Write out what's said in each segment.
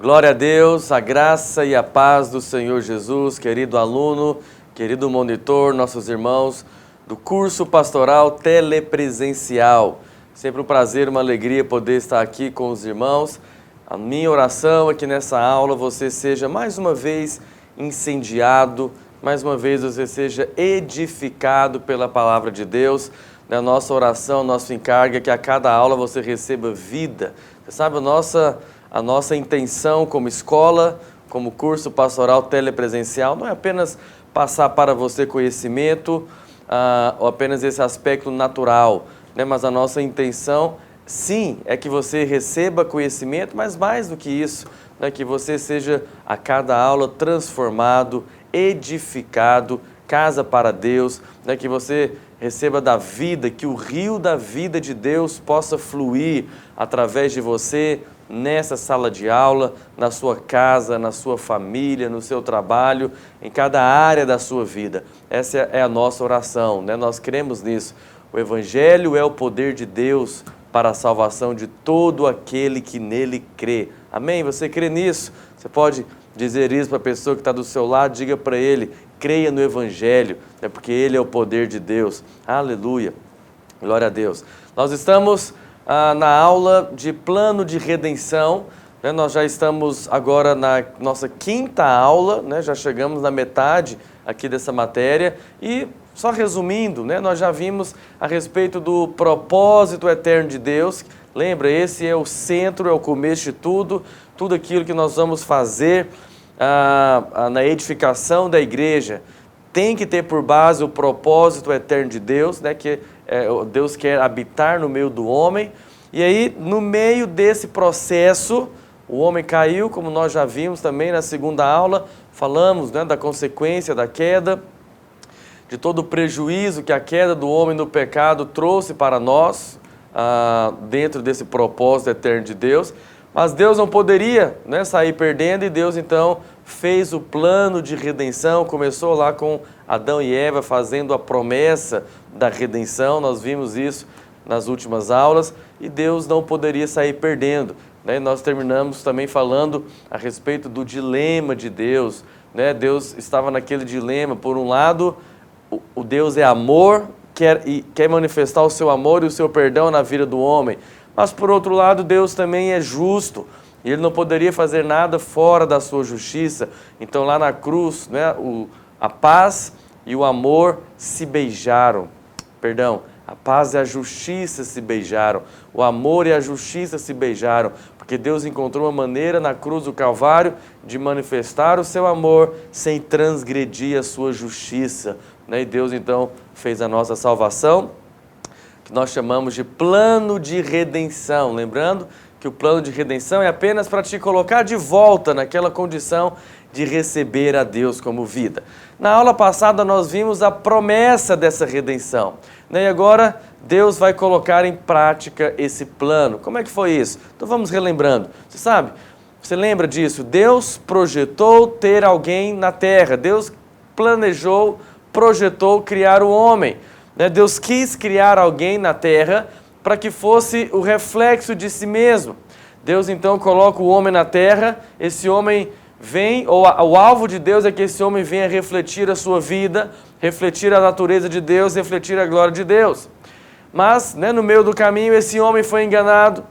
Glória a Deus, a graça e a paz do Senhor Jesus, querido aluno, querido monitor, nossos irmãos do curso pastoral telepresencial. Sempre um prazer, uma alegria poder estar aqui com os irmãos. A minha oração é que nessa aula você seja mais uma vez incendiado, mais uma vez você seja edificado pela palavra de Deus. Na nossa oração, nosso encargo é que a cada aula você receba vida. Você sabe, a nossa intenção como escola, como curso pastoral telepresencial, não é apenas passar para você conhecimento, ou apenas esse aspecto natural, né? Mas a nossa intenção, sim, é que você receba conhecimento, mas mais do que isso, né? Que você seja a cada aula transformado, edificado, casa para Deus, né? Que você receba da vida, que o rio da vida de Deus possa fluir através de você, nessa sala de aula, na sua casa, na sua família, no seu trabalho, em cada área da sua vida. Essa é a nossa oração, né? Nós cremos nisso. O Evangelho é o poder de Deus para a salvação de todo aquele que nele crê. Amém? Você crê nisso? Você pode dizer isso para a pessoa que está do seu lado, diga para ele, creia no Evangelho, é porque ele é o poder de Deus. Aleluia. Glória a Deus. Nós estamos na aula de plano de redenção, né? Nós já estamos agora na nossa quinta aula, né? Já chegamos na metade aqui dessa matéria e, só resumindo, né? Nós já vimos a respeito do propósito eterno de Deus. Lembra, esse é o centro, é o começo de tudo, tudo aquilo que nós vamos fazer na edificação da igreja tem que ter por base o propósito eterno de Deus, né? Que Deus quer habitar no meio do homem. E aí, no meio desse processo, o homem caiu, como nós já vimos também na segunda aula, falamos, né, da consequência da queda, de todo o prejuízo que a queda do homem no pecado trouxe para nós, dentro desse propósito eterno de Deus. Mas Deus não poderia, né, sair perdendo, e Deus então fez o plano de redenção. Começou lá com Adão e Eva fazendo a promessa da redenção, nós vimos isso nas últimas aulas, e Deus não poderia sair perdendo, né? Nós terminamos também falando a respeito do dilema de Deus, né? Deus estava naquele dilema. Por um lado, o Deus é amor, quer manifestar o seu amor e o seu perdão na vida do homem, mas por outro lado, Deus também é justo, e Ele não poderia fazer nada fora da sua justiça. Então lá na cruz, né, a paz e o amor se beijaram, a paz e a justiça se beijaram, o amor e a justiça se beijaram, porque Deus encontrou uma maneira na cruz do Calvário de manifestar o seu amor sem transgredir a sua justiça, né? E Deus então fez a nossa salvação, que nós chamamos de plano de redenção. Lembrando que o plano de redenção é apenas para te colocar de volta naquela condição de receber a Deus como vida. Na aula passada nós vimos a promessa dessa redenção, né? E agora Deus vai colocar em prática esse plano. Como é que foi isso? Então vamos relembrando. Você lembra disso? Deus projetou ter alguém na terra. Deus planejou, projetou criar o homem. Deus quis criar alguém na terra para que fosse o reflexo de si mesmo. Deus então coloca o homem na terra, esse homem vem, ou o alvo de Deus é que esse homem venha refletir a sua vida, refletir a natureza de Deus, refletir a glória de Deus. Mas, né, no meio do caminho, esse homem foi enganado,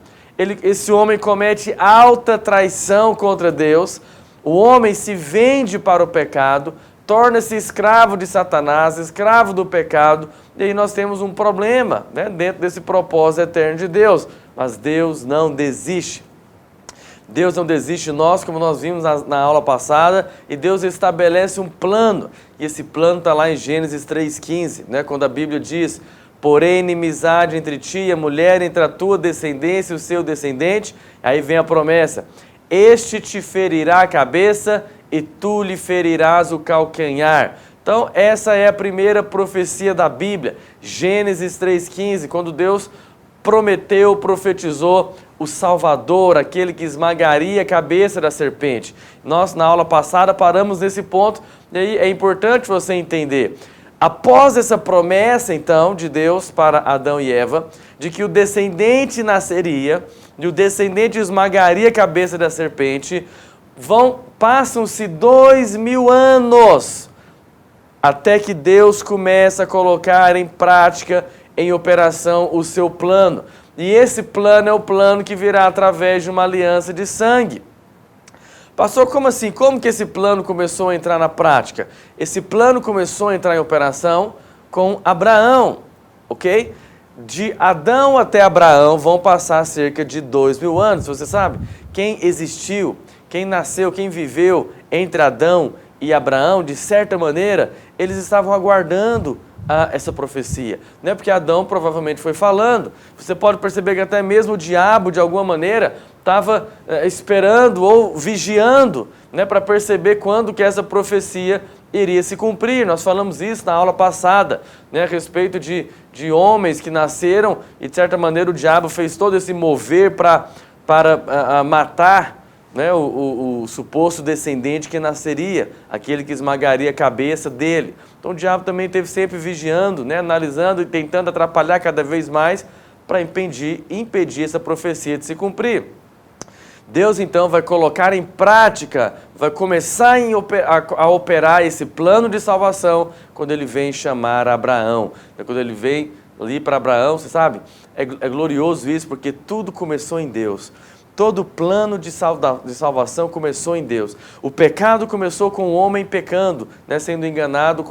esse homem comete alta traição contra Deus, o homem se vende para o pecado, torna-se escravo de Satanás, escravo do pecado, e aí nós temos um problema, né, dentro desse propósito eterno de Deus. Mas Deus não desiste. Deus não desiste de nós, como nós vimos na aula passada, e Deus estabelece um plano, e esse plano está lá em Gênesis 3,15, né, quando a Bíblia diz: porém inimizade entre ti e a mulher, entre a tua descendência e o seu descendente. Aí vem a promessa: este te ferirá a cabeça e tu lhe ferirás o calcanhar. Então essa é a primeira profecia da Bíblia, Gênesis 3,15, quando Deus prometeu, profetizou o Salvador, aquele que esmagaria a cabeça da serpente. Nós, na aula passada, paramos nesse ponto, e aí é importante você entender. Após essa promessa, então, de Deus para Adão e Eva, de que o descendente nasceria, e o descendente esmagaria a cabeça da serpente, passam-se 2000 anos, até que Deus começa a colocar em prática, em operação, o seu plano. E esse plano é o plano que virá através de uma aliança de sangue. Pastor, como assim? Como que esse plano começou a entrar na prática? Esse plano começou a entrar em operação com Abraão, ok? De Adão até Abraão vão passar cerca de 2000 anos. Você sabe, quem existiu, quem nasceu, quem viveu entre Adão e Abraão, de certa maneira, eles estavam aguardando essa profecia. Não é porque Adão provavelmente foi falando. Você pode perceber que até mesmo o diabo, de alguma maneira, estava esperando ou vigiando, né, para perceber quando que essa profecia iria se cumprir. Nós falamos isso na aula passada, né, a respeito de homens que nasceram e, de certa maneira, o diabo fez todo esse mover para matar, né, o suposto descendente que nasceria, aquele que esmagaria a cabeça dele. Então o diabo também esteve sempre vigiando, né, analisando e tentando atrapalhar cada vez mais para impedir essa profecia de se cumprir. Deus então vai colocar em prática, vai começar a operar esse plano de salvação quando ele vem chamar Abraão. Quando ele vem ali para Abraão, você sabe, é glorioso isso, porque tudo começou em Deus. Todo o plano de salvação começou em Deus. O pecado começou com o homem pecando, né, sendo enganado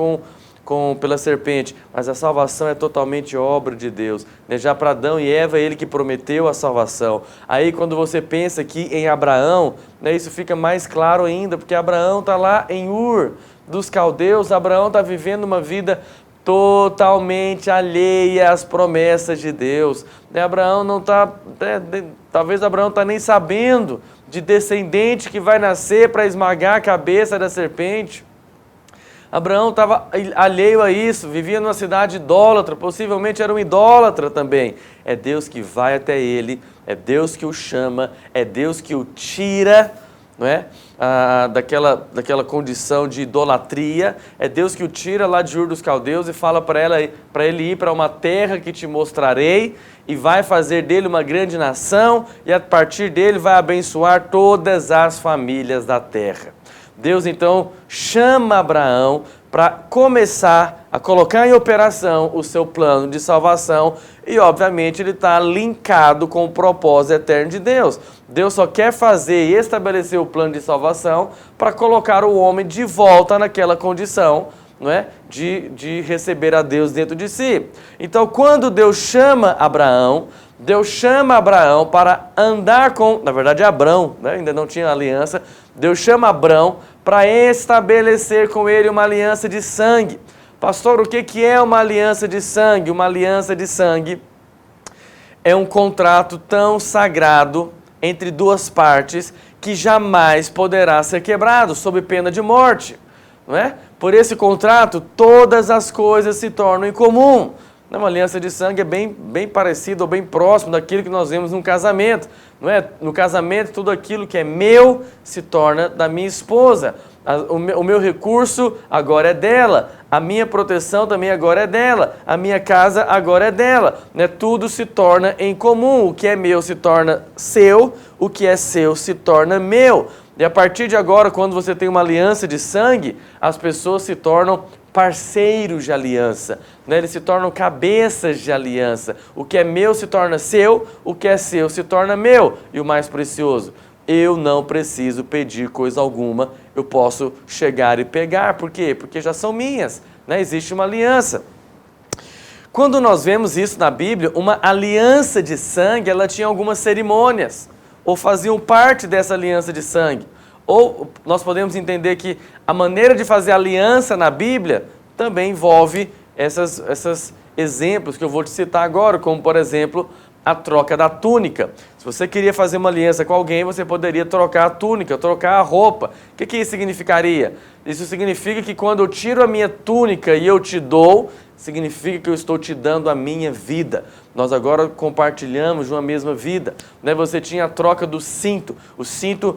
pela serpente, mas a salvação é totalmente obra de Deus. Já para Adão e Eva, ele que prometeu a salvação. Aí quando você pensa aqui em Abraão, né, isso fica mais claro ainda, porque Abraão está lá em Ur dos Caldeus, Abraão está vivendo uma vida totalmente alheia às promessas de Deus. Abraão não está, talvez Abraão está nem sabendo de descendente que vai nascer para esmagar a cabeça da serpente. Abraão estava alheio a isso, vivia numa cidade idólatra, possivelmente era um idólatra também. É Deus que vai até ele, é Deus que o chama, é Deus que o tira, não é? Daquela condição de idolatria. É Deus que o tira lá de Ur dos Caldeus e fala para ele ir para uma terra que te mostrarei e vai fazer dele uma grande nação e a partir dele vai abençoar todas as famílias da terra. Deus então chama Abraão para começar a colocar em operação o seu plano de salvação e obviamente ele está linkado com o propósito eterno de Deus. Deus só quer fazer e estabelecer o plano de salvação para colocar o homem de volta naquela condição, não é? De receber a Deus dentro de si. Então quando Deus chama Abraão para andar com, na verdade Abrão, né? Ainda não tinha aliança, Deus chama Abrão para estabelecer com ele uma aliança de sangue. Pastor, o que é uma aliança de sangue? Uma aliança de sangue é um contrato tão sagrado entre duas partes que jamais poderá ser quebrado, sob pena de morte. Não é? Por esse contrato, todas as coisas se tornam em comum. Uma aliança de sangue é bem parecido ou bem próximo daquilo que nós vemos num casamento. Não é? No casamento, tudo aquilo que é meu se torna da minha esposa. O meu recurso agora é dela. A minha proteção também agora é dela. A minha casa agora é dela. Né? Tudo se torna em comum. O que é meu se torna seu. O que é seu se torna meu. E a partir de agora, quando você tem uma aliança de sangue, as pessoas se tornam parceiros de aliança, né? Eles se tornam cabeças de aliança. O que é meu se torna seu, o que é seu se torna meu. E o mais precioso, eu não preciso pedir coisa alguma, eu posso chegar e pegar. Por quê? Porque já são minhas, né? Existe uma aliança. Quando nós vemos isso na Bíblia, uma aliança de sangue, ela tinha algumas cerimônias, ou faziam parte dessa aliança de sangue. Ou nós podemos entender que a maneira de fazer aliança na Bíblia também envolve esses exemplos que eu vou te citar agora, como por exemplo, a troca da túnica. Se você queria fazer uma aliança com alguém, você poderia trocar a túnica, trocar a roupa. O que isso significaria? Isso significa que quando eu tiro a minha túnica e eu te dou, significa que eu estou te dando a minha vida. Nós agora compartilhamos de uma mesma vida. Né? Você tinha a troca do cinto. O cinto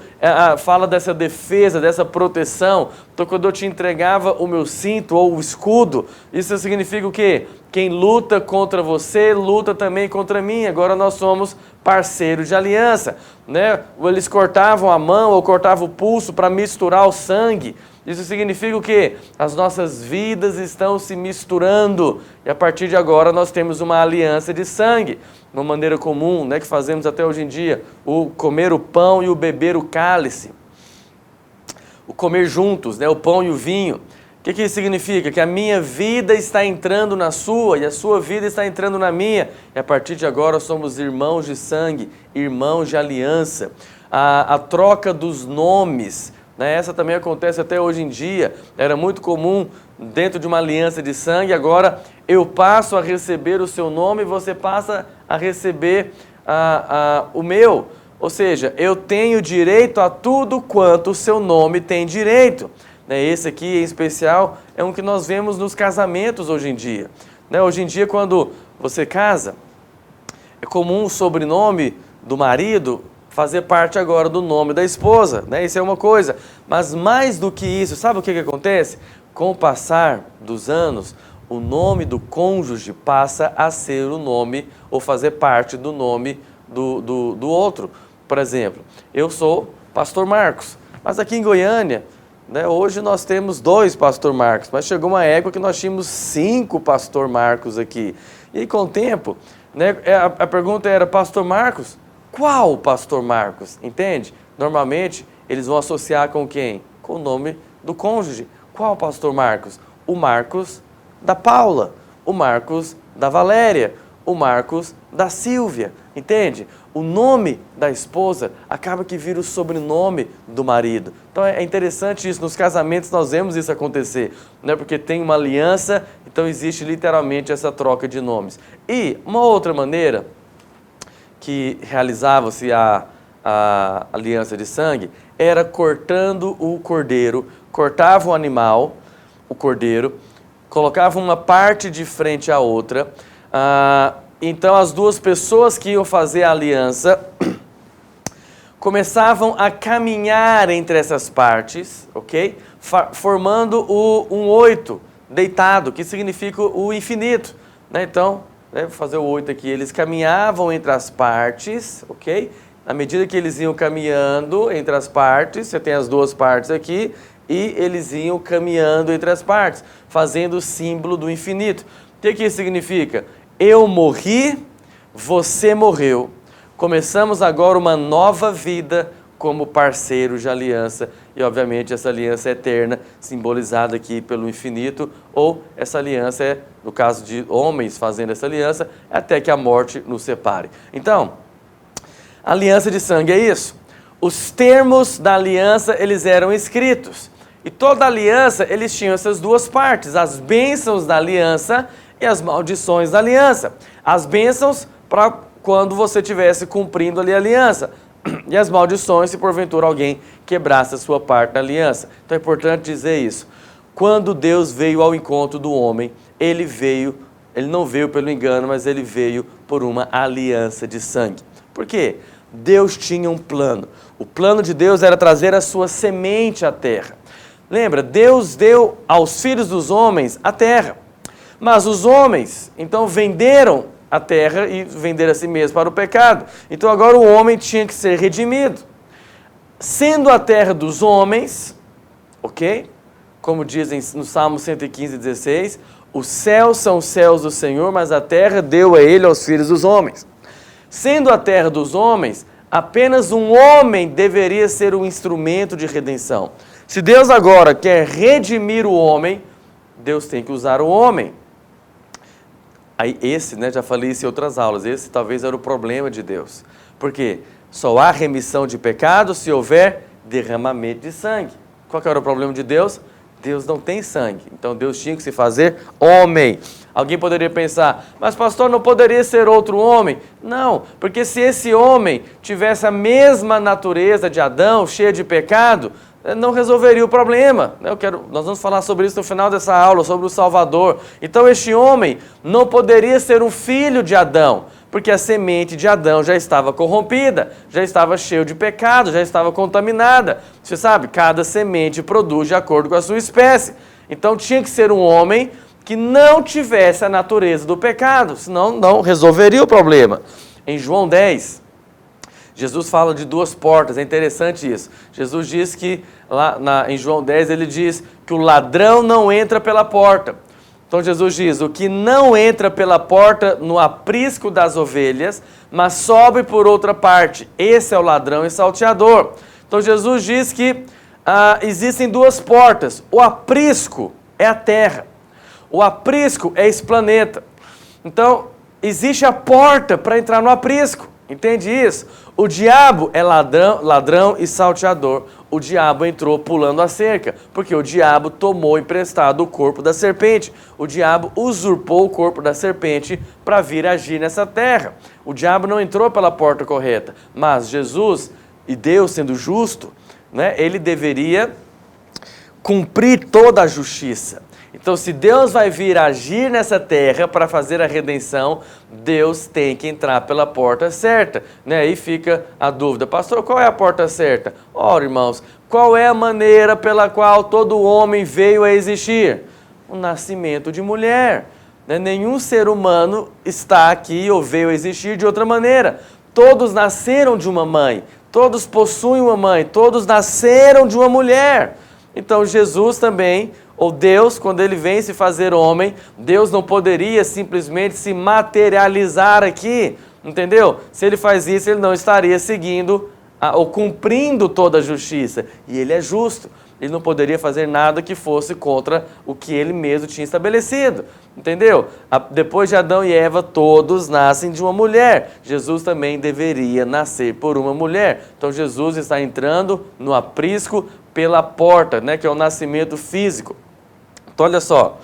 fala dessa defesa, dessa proteção. Então, quando eu te entregava o meu cinto ou o escudo, isso significa o quê? Quem luta contra você, luta também contra mim. Agora nós somos parceiros de aliança. Né? Eles cortavam a mão ou cortavam o pulso para misturar o sangue. Isso significa o quê? As nossas vidas estão se misturando. E a partir de agora nós temos uma aliança de sangue. Uma maneira comum, né, que fazemos até hoje em dia, o comer o pão e o beber o cálice. O comer juntos, né, o pão e o vinho. O que isso significa? Que a minha vida está entrando na sua e a sua vida está entrando na minha. E a partir de agora somos irmãos de sangue, irmãos de aliança. A troca dos nomes, né? Essa também acontece até hoje em dia. Era muito comum dentro de uma aliança de sangue. Agora eu passo a receber o seu nome e você passa a receber o meu. Ou seja, eu tenho direito a tudo quanto o seu nome tem direito. Esse aqui, em especial, é um que nós vemos nos casamentos hoje em dia. Hoje em dia, quando você casa, é comum o sobrenome do marido fazer parte agora do nome da esposa. Isso é uma coisa. Mas mais do que isso, sabe o que acontece? Com o passar dos anos, o nome do cônjuge passa a ser o nome ou fazer parte do nome do outro. Por exemplo, eu sou pastor Marcos, mas aqui em Goiânia, hoje nós temos 2 pastor Marcos, mas chegou uma época que nós tínhamos 5 pastor Marcos aqui. E com o tempo, a pergunta era, pastor Marcos? Qual pastor Marcos? Entende? Normalmente, eles vão associar com quem? Com o nome do cônjuge. Qual pastor Marcos? O Marcos da Paula, o Marcos da Valéria, o Marcos da Silvia. Entende? O nome da esposa acaba que vira o sobrenome do marido. Então é interessante isso, nos casamentos nós vemos isso acontecer, porque tem uma aliança, então existe literalmente essa troca de nomes. E uma outra maneira que realizava-se a aliança de sangue era cortando o cordeiro, cortava o animal, o cordeiro, colocava uma parte de frente à outra, então as duas pessoas que iam fazer a aliança começavam a caminhar entre essas partes, ok? Formando um 8 deitado, que significa o infinito. Então, vou fazer o 8 aqui, eles caminhavam entre as partes, ok? Na medida que eles iam caminhando entre as partes, você tem as duas partes aqui, e eles iam caminhando entre as partes, fazendo o símbolo do infinito. O que isso significa? Eu morri, você morreu. Começamos agora uma nova vida como parceiros de aliança. E, obviamente, essa aliança é eterna, simbolizada aqui pelo infinito. Ou essa aliança é, no caso de homens fazendo essa aliança, até que a morte nos separe. Então, a aliança de sangue é isso. Os termos da aliança, eles eram escritos. E toda aliança, eles tinham essas duas partes. As bênçãos da aliança e as maldições da aliança. As bênçãos para quando você estivesse cumprindo ali a aliança. E as maldições se porventura alguém quebrasse a sua parte da aliança. Então é importante dizer isso. Quando Deus veio ao encontro do homem, ele não veio pelo engano, mas ele veio por uma aliança de sangue. Por quê? Deus tinha um plano. O plano de Deus era trazer a sua semente à terra. Lembra, Deus deu aos filhos dos homens a terra. Mas os homens, então, venderam a terra e venderam a si mesmos para o pecado. Então, agora o homem tinha que ser redimido. Sendo a terra dos homens, ok? Como dizem no Salmo 115, 16, os céus são os céus do Senhor, mas a terra deu a ele aos filhos dos homens. Sendo a terra dos homens, apenas um homem deveria ser o instrumento de redenção. Se Deus agora quer redimir o homem, Deus tem que usar o homem. Aí já falei isso em outras aulas, esse talvez era o problema de Deus. Por quê? Só há remissão de pecados se houver derramamento de sangue. Qual que era o problema de Deus? Deus não tem sangue, então Deus tinha que se fazer homem. Alguém poderia pensar, mas pastor, não poderia ser outro homem? Não, porque se esse homem tivesse a mesma natureza de Adão, cheia de pecado, não resolveria o problema. Nós vamos falar sobre isso no final dessa aula, sobre o Salvador. Então este homem não poderia ser um filho de Adão, porque a semente de Adão já estava corrompida, já estava cheio de pecado, já estava contaminada. Você sabe, cada semente produz de acordo com a sua espécie. Então tinha que ser um homem que não tivesse a natureza do pecado, senão não resolveria o problema. Em João 10, Jesus fala de duas portas, é interessante isso. Jesus diz que, em João 10, ele diz que o ladrão não entra pela porta. Então Jesus diz, o que não entra pela porta no aprisco das ovelhas, mas sobe por outra parte. Esse é o ladrão e salteador. Então Jesus diz que existem duas portas. O aprisco é a terra. O aprisco é esse planeta. Então, existe a porta para entrar no aprisco. Entende isso? O diabo é ladrão e salteador. O diabo entrou pulando a cerca, porque o diabo tomou emprestado o corpo da serpente. O diabo usurpou o corpo da serpente para vir agir nessa terra. O diabo não entrou pela porta correta, mas Jesus, e Deus sendo justo, né, ele deveria cumprir toda a justiça. Então, se Deus vai vir agir nessa terra para fazer a redenção, Deus tem que entrar pela porta certa. Né? Aí fica a dúvida, pastor, qual é a porta certa? Ora, irmãos, qual é a maneira pela qual todo homem veio a existir? O nascimento de mulher. Né? Nenhum ser humano está aqui ou veio a existir de outra maneira. Todos nasceram de uma mãe, todos possuem uma mãe, todos nasceram de uma mulher. Então, Jesus também, ou Deus, quando ele vem se fazer homem, Deus não poderia simplesmente se materializar aqui, entendeu? Se ele faz isso, ele não estaria seguindo ou cumprindo toda a justiça. E ele é justo. Ele não poderia fazer nada que fosse contra o que ele mesmo tinha estabelecido. Entendeu? Depois de Adão e Eva, todos nascem de uma mulher. Jesus também deveria nascer por uma mulher. Então Jesus está entrando no aprisco pela porta, né, que é o nascimento físico. Então olha só.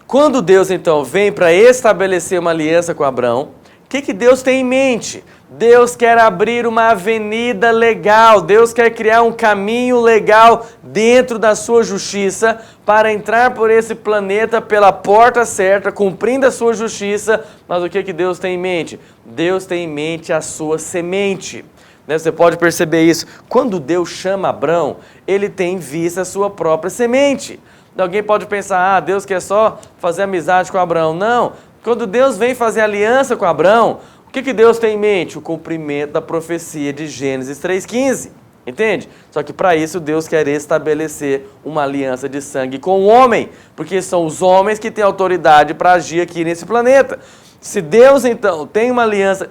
Quando Deus então vem para estabelecer uma aliança com Abraão, o que Deus tem em mente? Deus quer abrir uma avenida legal, Deus quer criar um caminho legal dentro da sua justiça para entrar por esse planeta pela porta certa, cumprindo a sua justiça. Mas o que Deus tem em mente? Deus tem em mente a sua semente. Você pode perceber isso. Quando Deus chama Abraão, ele tem em vista a sua própria semente. Alguém pode pensar, Deus quer só fazer amizade com Abraão. Não. Quando Deus vem fazer aliança com Abraão, o que Deus tem em mente? O cumprimento da profecia de Gênesis 3,15. Entende? Só que para isso Deus quer estabelecer uma aliança de sangue com o homem, porque são os homens que têm autoridade para agir aqui nesse planeta. Se Deus então tem uma aliança...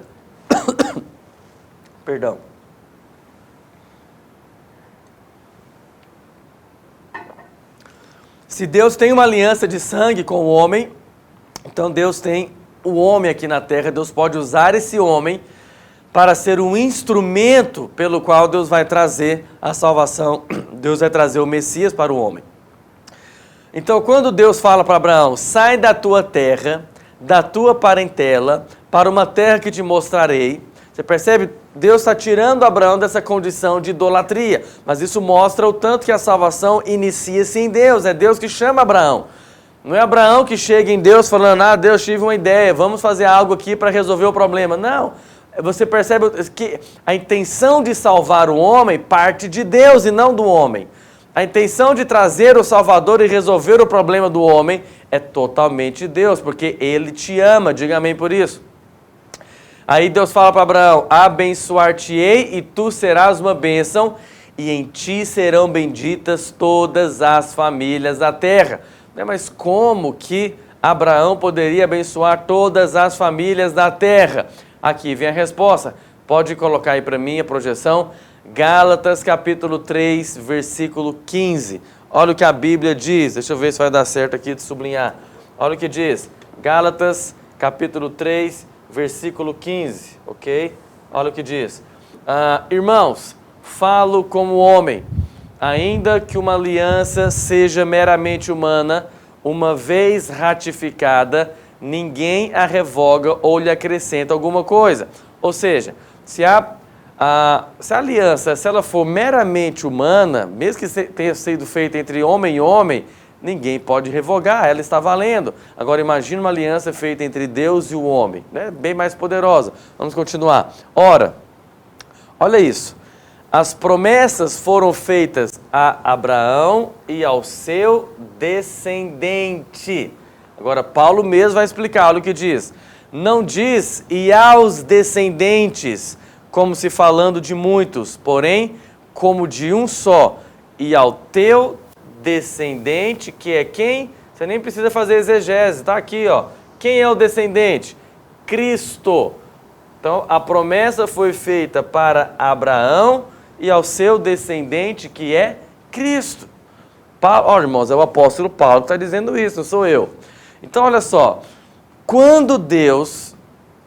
Perdão. Se Deus tem uma aliança de sangue com o homem, então Deus tem o homem aqui na terra. Deus pode usar esse homem para ser um instrumento pelo qual Deus vai trazer a salvação. Deus vai trazer o Messias para o homem. Então, quando Deus fala para Abraão, sai da tua terra, da tua parentela, para uma terra que te mostrarei. Você percebe? Deus está tirando Abraão dessa condição de idolatria. Mas isso mostra o tanto que a salvação inicia-se em Deus. É Deus que chama Abraão. Não é Abraão que chega em Deus falando, Deus, tive uma ideia, vamos fazer algo aqui para resolver o problema. Não. Você percebe que a intenção de salvar o homem parte de Deus e não do homem. A intenção de trazer o Salvador e resolver o problema do homem é totalmente de Deus, porque Ele te ama. Diga amém por isso. Aí Deus fala para Abraão, abençoar-te-ei e tu serás uma bênção, e em ti serão benditas todas as famílias da terra. Mas como que Abraão poderia abençoar todas as famílias da terra? Aqui vem a resposta. Pode colocar aí para mim a projeção. Gálatas capítulo 3, versículo 15. Olha o que a Bíblia diz. Deixa eu ver se vai dar certo aqui de sublinhar. Olha o que diz. Gálatas capítulo 3, versículo 15. Ok? Olha o que diz. Irmãos, falo como homem. ainda que uma aliança seja meramente humana, uma vez ratificada, ninguém a revoga ou lhe acrescenta alguma coisa. Ou seja, se a aliança, se ela for meramente humana, mesmo que tenha sido feita entre homem e homem, ninguém pode revogar, ela está valendo. Agora imagine uma aliança feita entre Deus e o homem, né? Bem mais poderosa. Vamos continuar. Ora, olha isso. As promessas foram feitas a Abraão e ao seu descendente. Agora, Paulo mesmo vai explicar, olha o que diz. Não diz e aos descendentes, como se falando de muitos, porém, como de um só, e ao teu descendente, que é quem? Você nem precisa fazer exegese, está aqui, ó. Quem é o descendente? Cristo. Então, a promessa foi feita para Abraão e ao seu descendente, que é Cristo. Olha, irmãos, é o apóstolo Paulo que está dizendo isso, não sou eu. Então, olha só, quando Deus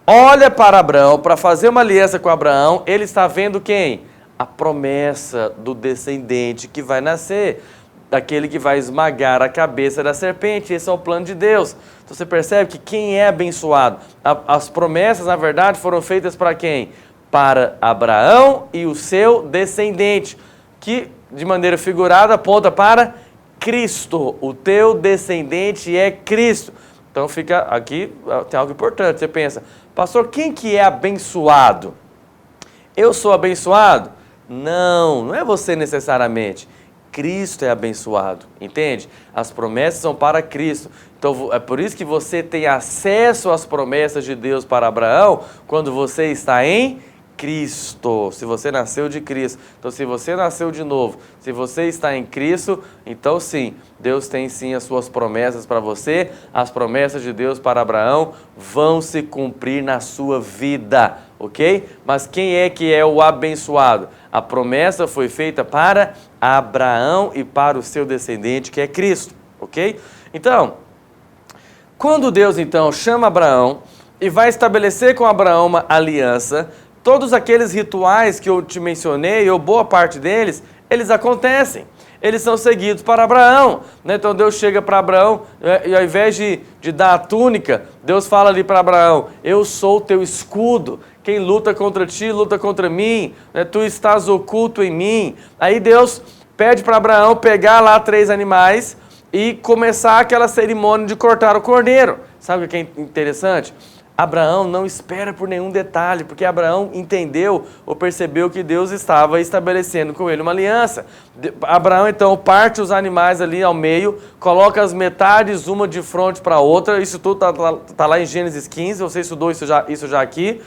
olha para Abraão, para fazer uma aliança com Abraão, ele está vendo quem? A promessa do descendente que vai nascer, daquele que vai esmagar a cabeça da serpente. Esse é o plano de Deus. Então você percebe que quem é abençoado? As promessas, na verdade, foram feitas para quem? Para Abraão e o seu descendente, que de maneira figurada aponta para Cristo. O teu descendente é Cristo. Então fica aqui, tem algo importante. Você pensa, pastor, quem que é abençoado? Eu sou abençoado? Não, não é você necessariamente. Cristo é abençoado, entende? As promessas são para Cristo. Então é por isso que você tem acesso às promessas de Deus para Abraão quando você está em Cristo, se você nasceu de Cristo. Então, se você nasceu de novo, se você está em Cristo, então sim, Deus tem sim as suas promessas para você. As promessas de Deus para Abraão vão se cumprir na sua vida, ok? Mas quem é que é o abençoado? A promessa foi feita para Abraão e para o seu descendente, que é Cristo, ok? Então, quando Deus então chama Abraão e vai estabelecer com Abraão uma aliança, todos aqueles rituais que eu te mencionei, ou boa parte deles, eles acontecem. Eles são seguidos para Abraão, né? Então Deus chega para Abraão e ao invés de dar a túnica, Deus fala ali para Abraão, eu sou o teu escudo, quem luta contra ti, luta contra mim, né? Tu estás oculto em mim. Aí Deus pede para Abraão pegar lá 3 animais e começar aquela cerimônia de cortar o cordeiro. Sabe o que é interessante? Abraão não espera por nenhum detalhe, porque Abraão entendeu ou percebeu que Deus estava estabelecendo com ele uma aliança. Abraão então parte os animais ali ao meio, coloca as metades uma de frente para a outra, isso tudo está lá em Gênesis 15, você estudou isso já aqui.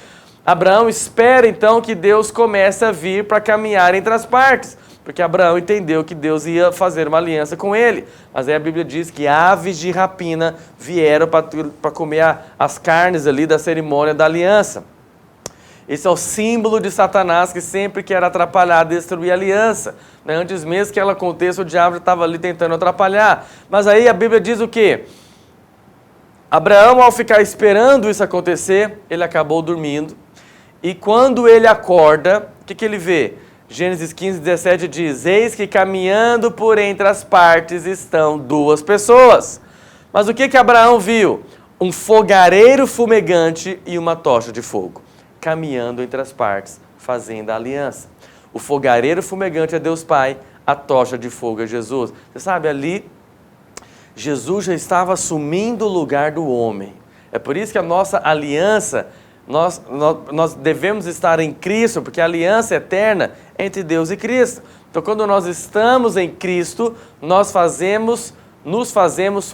Abraão espera então que Deus comece a vir para caminhar entre as partes, porque Abraão entendeu que Deus ia fazer uma aliança com ele. Mas aí a Bíblia diz que aves de rapina vieram para comer as carnes ali da cerimônia da aliança. Esse é o símbolo de Satanás, que sempre quer atrapalhar, destruir a aliança, né? Antes mesmo que ela aconteça, o diabo estava ali tentando atrapalhar. Mas aí a Bíblia diz o quê? Abraão, ao ficar esperando isso acontecer, ele acabou dormindo. E quando ele acorda, o que ele vê? Gênesis 15, 17 diz, eis que caminhando por entre as partes estão 2 pessoas. Mas o que Abraão viu? Um fogareiro fumegante e uma tocha de fogo, caminhando entre as partes, fazendo a aliança. O fogareiro fumegante é Deus Pai, a tocha de fogo é Jesus. Você sabe, ali, Jesus já estava assumindo o lugar do homem. É por isso que a nossa aliança, nós devemos estar em Cristo, porque a aliança eterna é entre Deus e Cristo. Então, quando nós estamos em Cristo, nos fazemos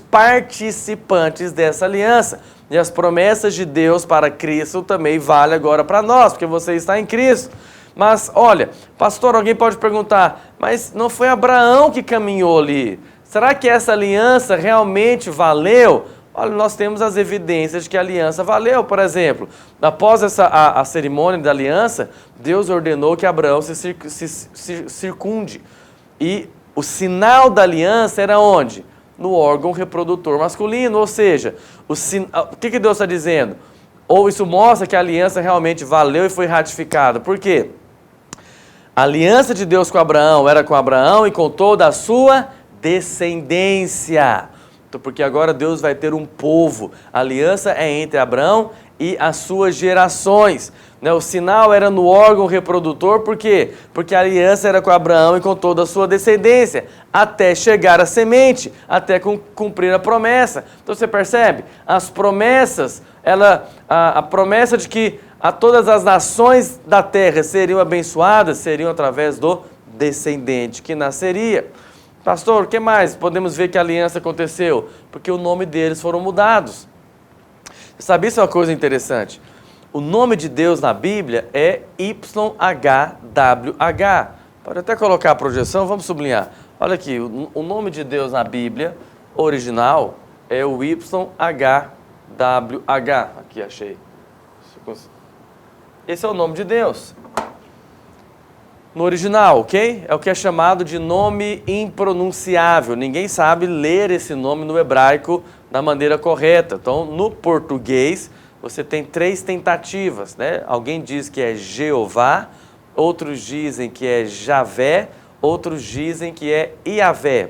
participantes dessa aliança. E as promessas de Deus para Cristo também valem agora para nós, porque você está em Cristo. Mas, olha, pastor, alguém pode perguntar, mas não foi Abraão que caminhou ali? Será que essa aliança realmente valeu? Olha, nós temos as evidências de que a aliança valeu. Por exemplo, após a cerimônia da aliança, Deus ordenou que Abraão se circunde. E o sinal da aliança era onde? No órgão reprodutor masculino. Ou seja, o que Deus está dizendo? Ou isso mostra que a aliança realmente valeu e foi ratificada. Por quê? A aliança de Deus com Abraão era com Abraão e com toda a sua descendência. Então, porque agora Deus vai ter um povo. A aliança é entre Abraão e as suas gerações. O sinal era no órgão reprodutor, por quê? Porque a aliança era com Abraão e com toda a sua descendência, até chegar a semente, até cumprir a promessa. Então você percebe? As promessas, a promessa de que a todas as nações da terra seriam abençoadas, seriam através do descendente que nasceria. Pastor, o que mais podemos ver que a aliança aconteceu? Porque o nome deles foram mudados. Você sabe, isso é uma coisa interessante. O nome de Deus na Bíblia é YHWH. Pode até colocar a projeção, vamos sublinhar. Olha aqui, o nome de Deus na Bíblia original é o YHWH. Aqui, achei. Esse é o nome de Deus. No original, ok? É o que é chamado de nome impronunciável. Ninguém sabe ler esse nome no hebraico da maneira correta. Então, no português, você tem 3 tentativas, né? Alguém diz que é Jeová, outros dizem que é Javé, outros dizem que é Iavé.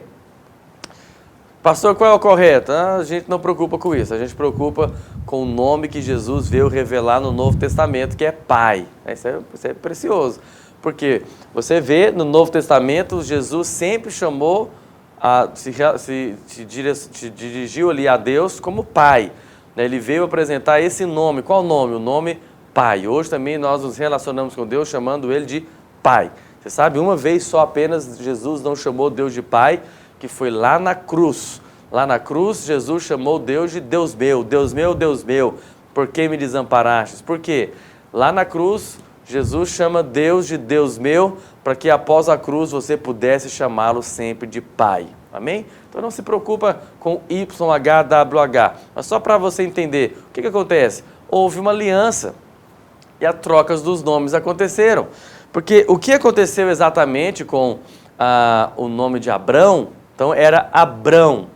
Pastor, qual é o correto? A gente não preocupa com isso, a gente preocupa com o nome que Jesus veio revelar no Novo Testamento, que é Pai. Isso é precioso, porque você vê no Novo Testamento, Jesus sempre chamou, se dirigiu ali a Deus como Pai. Ele veio apresentar esse nome. Qual nome? O nome Pai. Hoje também nós nos relacionamos com Deus chamando Ele de Pai. Você sabe, uma vez só apenas Jesus não chamou Deus de Pai, que foi lá na cruz. Lá na cruz, Jesus chamou Deus de Deus meu, Deus meu, Deus meu, por que me desamparastes? Por quê? Lá na cruz, Jesus chama Deus de Deus meu, para que após a cruz você pudesse chamá-lo sempre de Pai. Amém? Então não se preocupa com YHWH. Mas só para você entender, o que acontece? Houve uma aliança e as trocas dos nomes aconteceram. Porque o que aconteceu exatamente com o nome de Abrão, então era Abrão.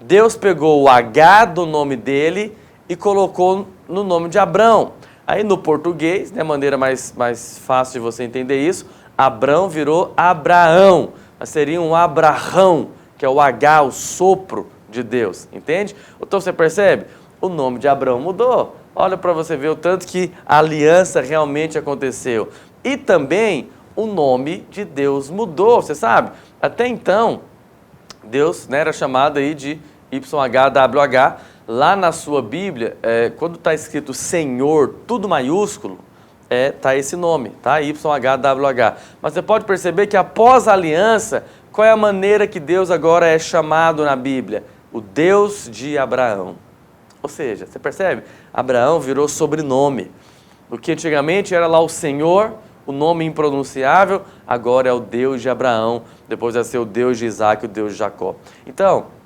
Deus pegou o H do nome dele e colocou no nome de Abrão. Aí no português, né, maneira mais fácil de você entender isso, Abrão virou Abraão. Mas seria um Abrahão, que é o H, o sopro de Deus, entende? Então você percebe? O nome de Abraão mudou. Olha para você ver o tanto que a aliança realmente aconteceu. E também o nome de Deus mudou, você sabe? Até então, Deus, né, era chamado aí de YHWH. Lá na sua Bíblia, quando está escrito Senhor, tudo maiúsculo, tá esse nome, tá? YHWH. Mas você pode perceber que após a aliança, qual é a maneira que Deus agora é chamado na Bíblia? O Deus de Abraão. Ou seja, você percebe? Abraão virou sobrenome. O que antigamente era lá o Senhor, o nome impronunciável, agora é o Deus de Abraão, depois vai ser o Deus de Isaac, o Deus de Jacó. Então,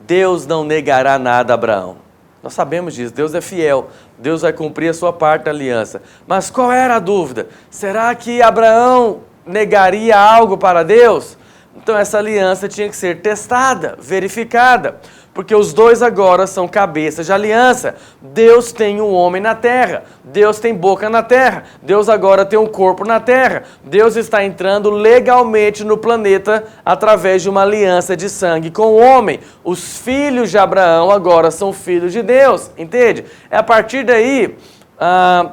Deus não negará nada a Abraão. Nós sabemos disso, Deus é fiel, Deus vai cumprir a sua parte da aliança. Mas qual era a dúvida? Será que Abraão negaria algo para Deus? Então essa aliança tinha que ser testada, verificada, porque os dois agora são cabeças de aliança. Deus tem um homem na terra, Deus tem boca na terra, Deus agora tem um corpo na terra. Deus está entrando legalmente no planeta através de uma aliança de sangue com o homem. Os filhos de Abraão agora são filhos de Deus, entende? É a partir daí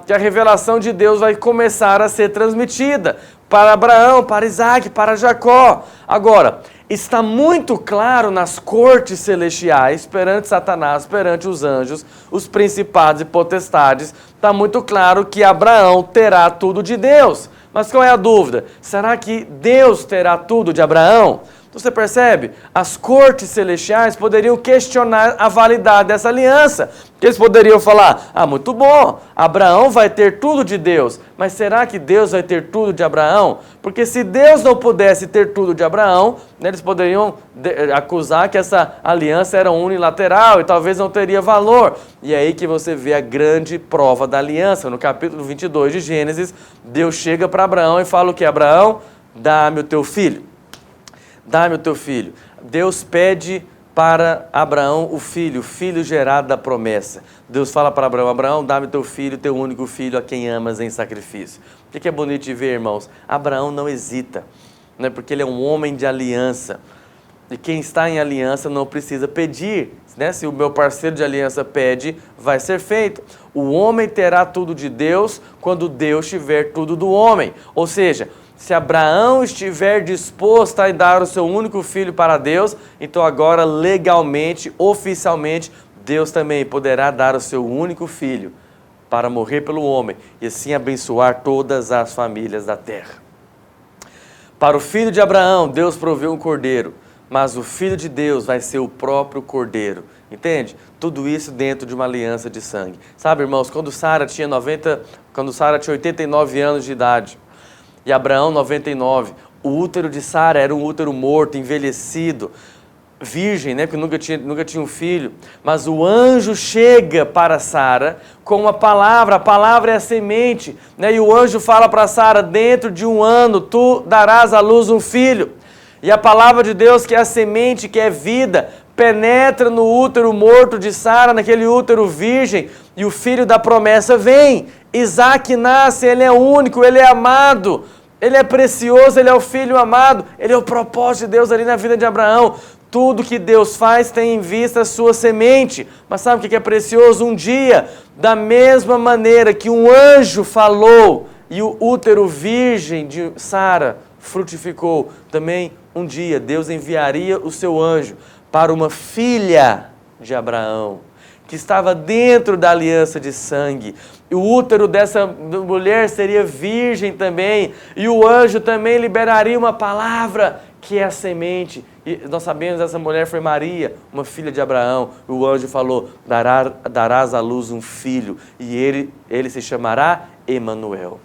que a revelação de Deus vai começar a ser transmitida para Abraão, para Isaac, para Jacó. Agora, está muito claro nas cortes celestiais, perante Satanás, perante os anjos, os principados e potestades, está muito claro que Abraão terá tudo de Deus. Mas qual é a dúvida? Será que Deus terá tudo de Abraão? Você percebe? As cortes celestiais poderiam questionar a validade dessa aliança. Porque eles poderiam falar, muito bom, Abraão vai ter tudo de Deus. Mas será que Deus vai ter tudo de Abraão? Porque se Deus não pudesse ter tudo de Abraão, eles poderiam acusar que essa aliança era unilateral e talvez não teria valor. E é aí que você vê a grande prova da aliança. No capítulo 22 de Gênesis, Deus chega para Abraão e fala o que? Abraão, dá-me o teu filho. Dá-me o teu filho. Deus pede para Abraão o filho gerado da promessa. Deus fala para Abraão, Abraão, dá-me teu filho, teu único filho, a quem amas em sacrifício. O que é bonito de ver, irmãos? Abraão não hesita, né? Porque ele é um homem de aliança. E quem está em aliança não precisa pedir, né? Se o meu parceiro de aliança pede, vai ser feito. O homem terá tudo de Deus quando Deus tiver tudo do homem. Ou seja, se Abraão estiver disposto a dar o seu único filho para Deus, então agora legalmente, oficialmente, Deus também poderá dar o seu único filho para morrer pelo homem e assim abençoar todas as famílias da terra. Para o filho de Abraão, Deus proveu um cordeiro, mas o Filho de Deus vai ser o próprio Cordeiro. Entende? Tudo isso dentro de uma aliança de sangue. Sabe, irmãos, quando Sara tinha 89 anos de idade e Abraão 99, o útero de Sara era um útero morto, envelhecido, virgem, né, porque nunca tinha um filho. Mas o anjo chega para Sara com uma palavra, a palavra é a semente, né, e o anjo fala para Sara: dentro de 1 ano tu darás à luz um filho. E a palavra de Deus, que é a semente, que é vida, penetra no útero morto de Sara, naquele útero virgem, e o filho da promessa vem. Isaac nasce, ele é único, ele é amado, ele é precioso, ele é o filho amado, ele é o propósito de Deus ali na vida de Abraão. Tudo que Deus faz tem em vista a sua semente. Mas sabe o que é precioso? Um dia, da mesma maneira que um anjo falou e o útero virgem de Sara frutificou, também um dia Deus enviaria o seu anjo para uma filha de Abraão, que estava dentro da aliança de sangue. E o útero dessa mulher seria virgem também, e o anjo também liberaria uma palavra, que é a semente. E nós sabemos que essa mulher foi Maria, uma filha de Abraão. O anjo falou: darás à luz um filho, e ele se chamará Emanuel.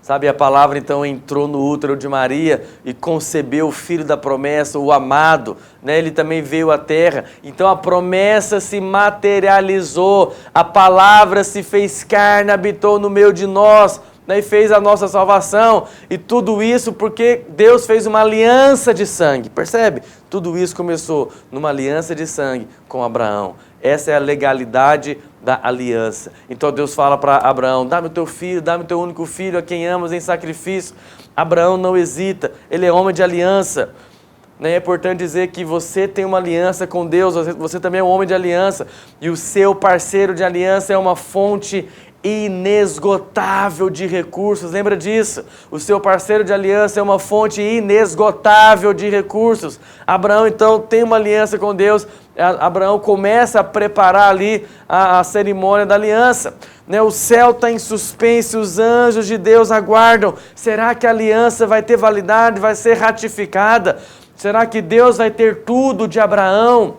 Sabe, a palavra então entrou no útero de Maria e concebeu o filho da promessa, o amado, né? Ele também veio à terra. Então a promessa se materializou, a palavra se fez carne, habitou no meio de nós, né? E fez a nossa salvação. E tudo isso porque Deus fez uma aliança de sangue, percebe? Tudo isso começou numa aliança de sangue com Abraão. Essa é a legalidade da aliança. Então Deus fala para Abraão: dá-me o teu filho, dá-me o teu único filho, a quem amas, em sacrifício. Abraão não hesita, ele é homem de aliança. É importante dizer que você tem uma aliança com Deus, você também é um homem de aliança, e o seu parceiro de aliança é uma fonte inesgotável de recursos. Lembra disso? O seu parceiro de aliança é uma fonte inesgotável de recursos. Abraão então tem uma aliança com Deus. Abraão começa a preparar ali a cerimônia da aliança, né? O céu está em suspense, os anjos de Deus aguardam. Será que a aliança vai ter validade, vai ser ratificada? Será que Deus vai ter tudo de Abraão?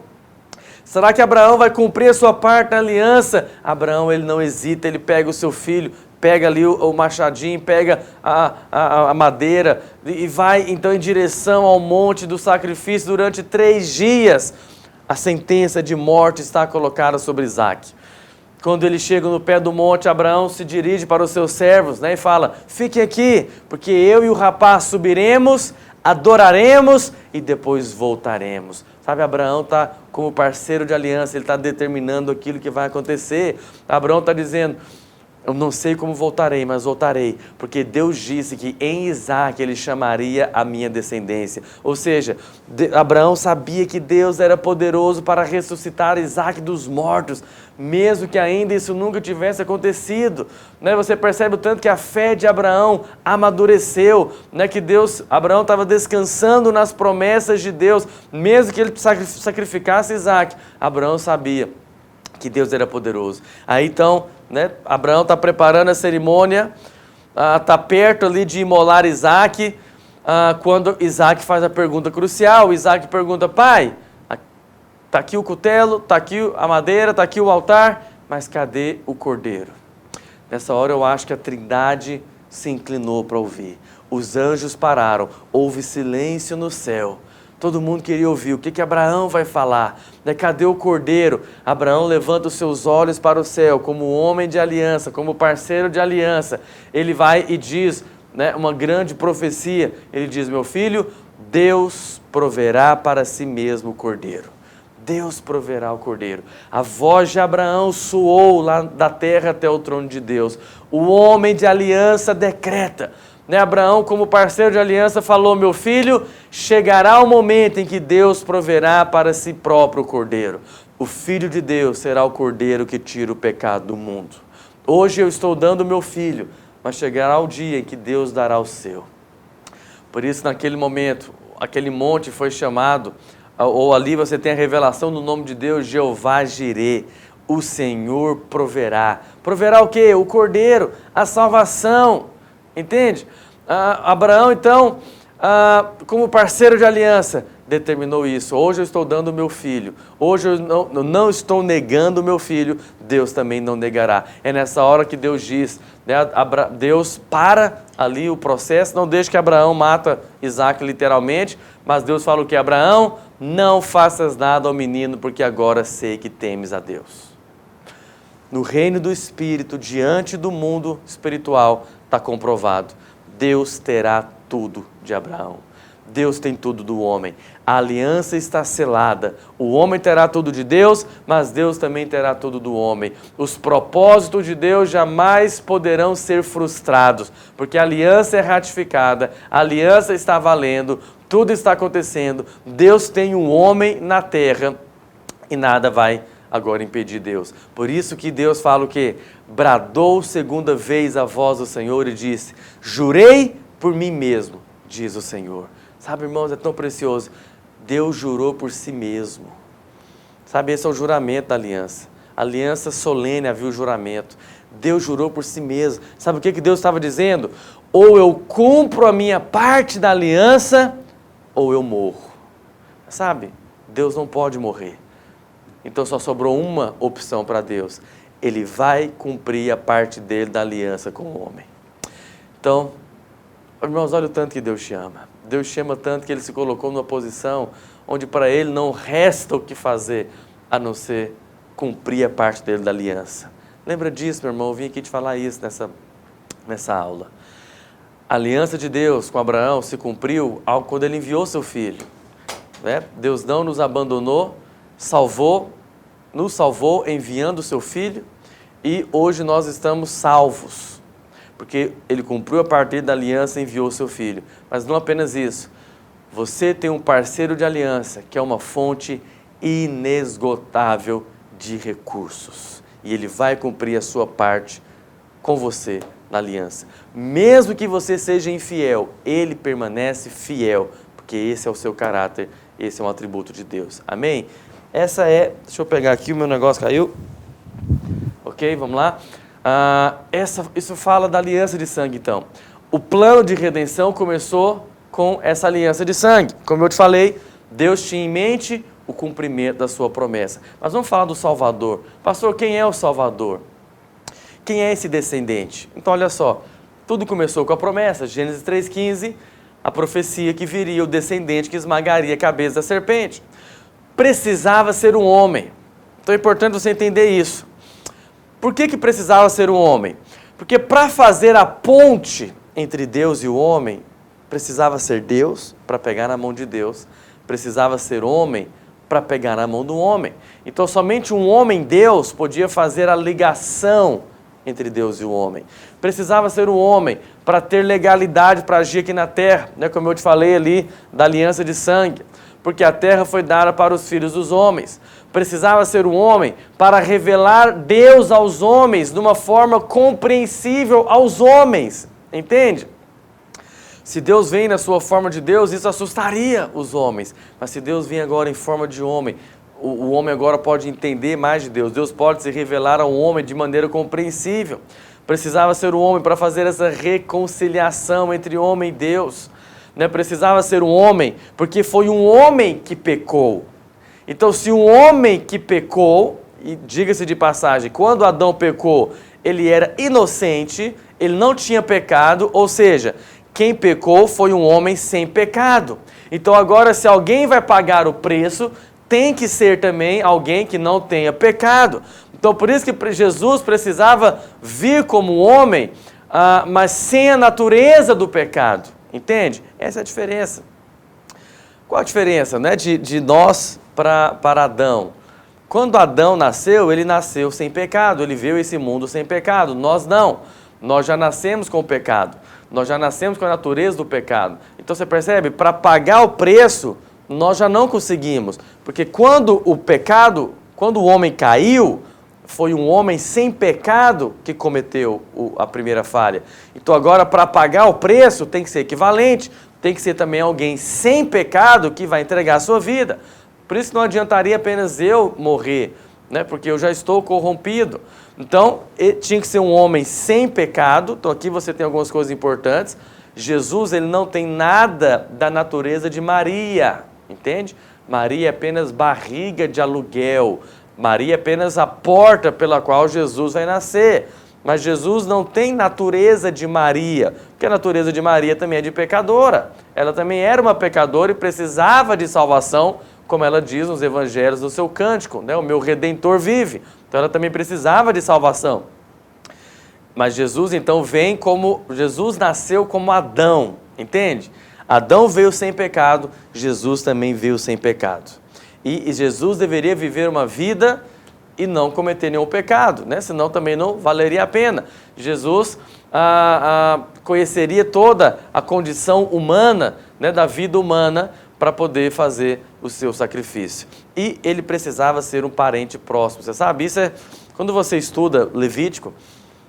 Será que Abraão vai cumprir a sua parte na aliança? Abraão, ele não hesita, ele pega o seu filho, pega ali o machadinho, pega a madeira e vai então em direção ao monte do sacrifício. Durante 3 dias, a sentença de morte está colocada sobre Isaac. Quando ele chega no pé do monte, Abraão se dirige para os seus servos, né, e fala: fiquem aqui, porque eu e o rapaz subiremos, adoraremos e depois voltaremos. Sabe, Abraão está como parceiro de aliança, ele está determinando aquilo que vai acontecer. Abraão está dizendo: eu não sei como voltarei, mas voltarei, porque Deus disse que em Isaac ele chamaria a minha descendência. Ou seja, Abraão sabia que Deus era poderoso para ressuscitar Isaac dos mortos, mesmo que ainda isso nunca tivesse acontecido, né? Você percebe o tanto que a fé de Abraão amadureceu, né? Que Abraão estava descansando nas promessas de Deus, mesmo que ele sacrificasse Isaac. Abraão sabia que Deus era poderoso. Aí então, né, Abraão está preparando a cerimônia, está perto ali de imolar Isaac, quando Isaac faz a pergunta crucial. Isaac pergunta: pai, está aqui o cutelo, está aqui a madeira, está aqui o altar, mas cadê o cordeiro? Nessa hora eu acho que a Trindade se inclinou para ouvir. Os anjos pararam, houve silêncio no céu. Todo mundo queria ouvir o que Abraão vai falar. Cadê o cordeiro? Abraão levanta os seus olhos para o céu, como homem de aliança, como parceiro de aliança. Ele vai e diz, né, uma grande profecia. Ele diz: meu filho, Deus proverá para si mesmo o cordeiro. Deus proverá o cordeiro. A voz de Abraão soou lá da terra até o trono de Deus. O homem de aliança decreta. Abraão, como parceiro de aliança, falou: meu filho, chegará o momento em que Deus proverá para si próprio o cordeiro. O Filho de Deus será o cordeiro que tira o pecado do mundo. Hoje eu estou dando meu filho, mas chegará o dia em que Deus dará o seu. Por isso, naquele momento, aquele monte foi chamado, ou ali você tem a revelação do nome de Deus, Jeová Jirê, o Senhor proverá. Proverá o quê? O cordeiro, a salvação, entende? Abraão, então, como parceiro de aliança, determinou isso. Hoje eu estou dando o meu filho. Hoje eu não estou negando o meu filho. Deus também não negará. É nessa hora que Deus diz, Deus para ali o processo, não deixa que Abraão mata Isaac literalmente, mas Deus fala o que? Abraão, não faças nada ao menino, porque agora sei que temes a Deus. No reino do Espírito, diante do mundo espiritual, está comprovado. Deus terá tudo de Abraão. Deus tem tudo do homem. A aliança está selada. O homem terá tudo de Deus, mas Deus também terá tudo do homem. Os propósitos de Deus jamais poderão ser frustrados, porque a aliança é ratificada, a aliança está valendo, tudo está acontecendo. Deus tem um homem na terra e nada vai agora impedir Deus. Por isso que Deus fala o quê? Bradou segunda vez a voz do Senhor e disse: jurei por mim mesmo, diz o Senhor. Sabe, irmãos, é tão precioso. Deus jurou por si mesmo. Sabe, esse é o juramento da aliança. Aliança solene, havia o juramento. Deus jurou por si mesmo. Sabe o que Deus estava dizendo? Ou eu cumpro a minha parte da aliança, ou eu morro. Sabe, Deus não pode morrer. Então só sobrou uma opção para Deus. Ele vai cumprir a parte dele da aliança com o homem. Então, irmãos, olha o tanto que Deus te ama. Deus te ama tanto que Ele se colocou numa posição onde para Ele não resta o que fazer, a não ser cumprir a parte dele da aliança. Lembra disso, meu irmão? Eu vim aqui te falar isso nessa aula. A aliança de Deus com Abraão se cumpriu quando Ele enviou seu filho. Deus não nos abandonou, nos salvou enviando o seu filho, e hoje nós estamos salvos, porque Ele cumpriu a parte da aliança e enviou o seu filho. Mas não apenas isso, você tem um parceiro de aliança, que é uma fonte inesgotável de recursos, e Ele vai cumprir a sua parte com você na aliança. Mesmo que você seja infiel, Ele permanece fiel, porque esse é o seu caráter, esse é um atributo de Deus. Amém? Deixa eu pegar aqui, o meu negócio caiu. Ok, vamos lá. Isso fala da aliança de sangue, então. O plano de redenção começou com essa aliança de sangue. Como eu te falei, Deus tinha em mente o cumprimento da sua promessa. Mas vamos falar do Salvador. Pastor, quem é o Salvador? Quem é esse descendente? Então, olha só. Tudo começou com a promessa. Gênesis 3,15, a profecia que viria o descendente que esmagaria a cabeça da serpente. Precisava ser um homem. Então é importante você entender isso. Por que precisava ser um homem? Porque para fazer a ponte entre Deus e o homem, precisava ser Deus para pegar na mão de Deus, precisava ser homem para pegar na mão do homem. Então somente um homem Deus podia fazer a ligação entre Deus e o homem. Precisava ser um homem para ter legalidade para agir aqui na terra, como eu te falei ali da aliança de sangue, porque a terra foi dada para os filhos dos homens. Precisava ser um homem para revelar Deus aos homens de uma forma compreensível aos homens, entende? Se Deus vem na sua forma de Deus, isso assustaria os homens, mas se Deus vem agora em forma de homem, o homem agora pode entender mais de Deus. Deus pode se revelar ao homem de maneira compreensível. Precisava ser um homem para fazer essa reconciliação entre homem e Deus. Precisava ser um homem, porque foi um homem que pecou. Então, se um homem que pecou, e diga-se de passagem, quando Adão pecou, ele era inocente, ele não tinha pecado, ou seja, quem pecou foi um homem sem pecado. Então agora, se alguém vai pagar o preço, tem que ser também alguém que não tenha pecado. Então por isso que Jesus precisava vir como homem, mas sem a natureza do pecado. Entende? Essa é a diferença. Qual a diferença, de nós para Adão. Quando Adão nasceu, ele nasceu sem pecado, ele veio esse mundo sem pecado. Nós não, nós já nascemos com o pecado, nós já nascemos com a natureza do pecado. Então você percebe, para pagar o preço, nós já não conseguimos, porque quando o homem caiu, foi um homem sem pecado que cometeu a primeira falha. Então agora, para pagar o preço, tem que ser equivalente, tem que ser também alguém sem pecado que vai entregar a sua vida. Por isso não adiantaria apenas eu morrer, né? Porque eu já estou corrompido. Então, tinha que ser um homem sem pecado. Então aqui você tem algumas coisas importantes. Jesus, ele não tem nada da natureza de Maria, entende? Maria é apenas barriga de aluguel. Maria é apenas a porta pela qual Jesus vai nascer. Mas Jesus não tem natureza de Maria, porque a natureza de Maria também é de pecadora. Ela também era uma pecadora e precisava de salvação, como ela diz nos evangelhos do seu cântico, né? O meu Redentor vive. Então ela também precisava de salvação. Mas Jesus então Jesus nasceu como Adão, entende? Adão veio sem pecado, Jesus também veio sem pecado. E Jesus deveria viver uma vida e não cometer nenhum pecado, né? Senão também não valeria a pena. Jesus conheceria toda a condição humana, né, da vida humana, para poder fazer o seu sacrifício. E ele precisava ser um parente próximo. Você sabe, isso é, quando você estuda Levítico,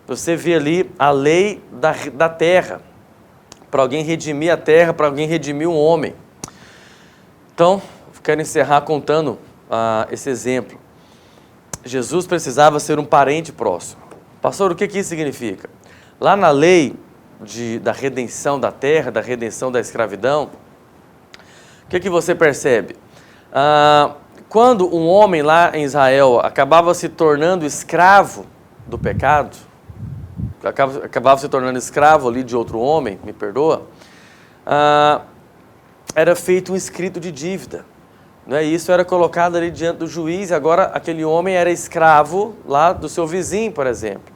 você vê ali a lei da terra, para alguém redimir a terra, para alguém redimir um homem. Então, quero encerrar contando esse exemplo. Jesus precisava ser um parente próximo. Pastor, o que isso significa? Lá na lei da redenção da terra, da redenção da escravidão, o que você percebe? Quando um homem lá em Israel acabava se tornando escravo do pecado, acabava se tornando escravo ali de outro homem, me perdoa, era feito um escrito de dívida. Não é? Isso era colocado ali diante do juiz, e agora aquele homem era escravo lá do seu vizinho, por exemplo.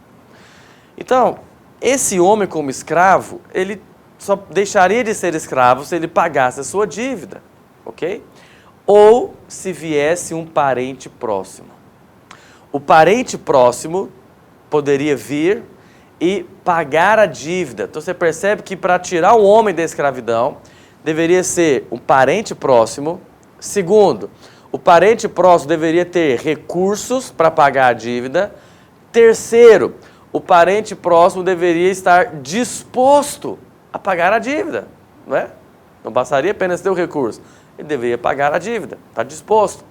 Então, esse homem como escravo, ele só deixaria de ser escravo se ele pagasse a sua dívida, ok? Ou se viesse um parente próximo. O parente próximo poderia vir e pagar a dívida. Então você percebe que para tirar o homem da escravidão, deveria ser um parente próximo. Segundo, o parente próximo deveria ter recursos para pagar a dívida. Terceiro, o parente próximo deveria estar disposto a pagar a dívida, não é? Não bastaria apenas ter o recurso, ele deveria pagar a dívida, está disposto.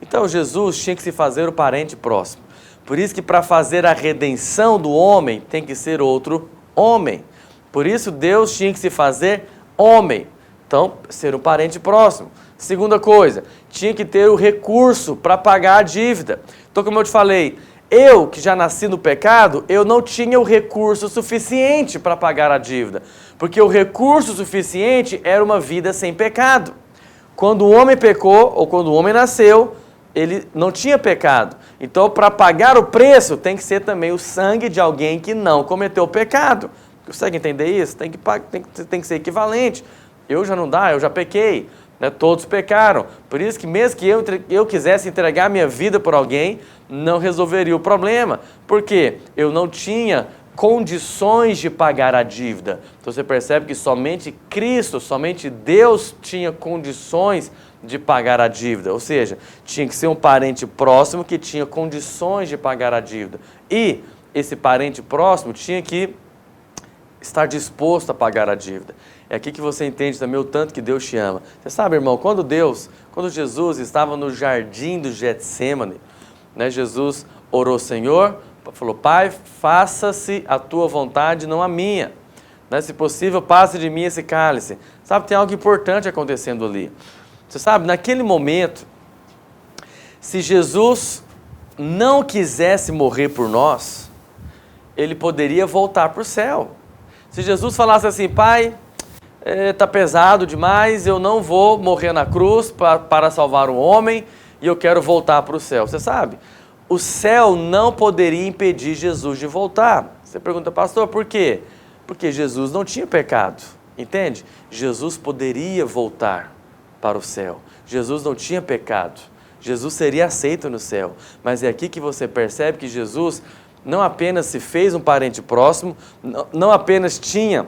Então Jesus tinha que se fazer o parente próximo. Por isso que para fazer a redenção do homem tem que ser outro homem. Por isso Deus tinha que se fazer homem. Então, ser um parente próximo. Segunda coisa, tinha que ter o recurso para pagar a dívida. Então, como eu te falei, eu que já nasci no pecado, eu não tinha o recurso suficiente para pagar a dívida. Porque o recurso suficiente era uma vida sem pecado. Quando o homem pecou, ou quando o homem nasceu, ele não tinha pecado. Então, para pagar o preço, tem que ser também o sangue de alguém que não cometeu o pecado. Consegue entender isso? Tem que ser equivalente. Eu já não dá, eu já pequei, né? Todos pecaram. Por isso que mesmo que eu quisesse entregar minha vida por alguém, não resolveria o problema. Porque eu não tinha condições de pagar a dívida. Então você percebe que somente Cristo, somente Deus tinha condições de pagar a dívida. Ou seja, tinha que ser um parente próximo que tinha condições de pagar a dívida. E esse parente próximo tinha que estar disposto a pagar a dívida. É aqui que você entende também o tanto que Deus te ama. Você sabe, irmão, quando Jesus estava no jardim do Getsêmani, né, Jesus orou, Senhor, falou, Pai, faça-se a tua vontade, não a minha. Né, se possível, passe de mim esse cálice. Sabe, tem algo importante acontecendo ali. Você sabe, naquele momento, se Jesus não quisesse morrer por nós, ele poderia voltar para o céu. Se Jesus falasse assim, Pai, está pesado demais, eu não vou morrer na cruz para salvar um homem e eu quero voltar para o céu. Você sabe, o céu não poderia impedir Jesus de voltar. Você pergunta, pastor, por quê? Porque Jesus não tinha pecado, entende? Jesus poderia voltar. para o céu. Jesus não tinha pecado. Jesus seria aceito no céu. Mas é aqui que você percebe que Jesus não apenas se fez um parente próximo, não apenas tinha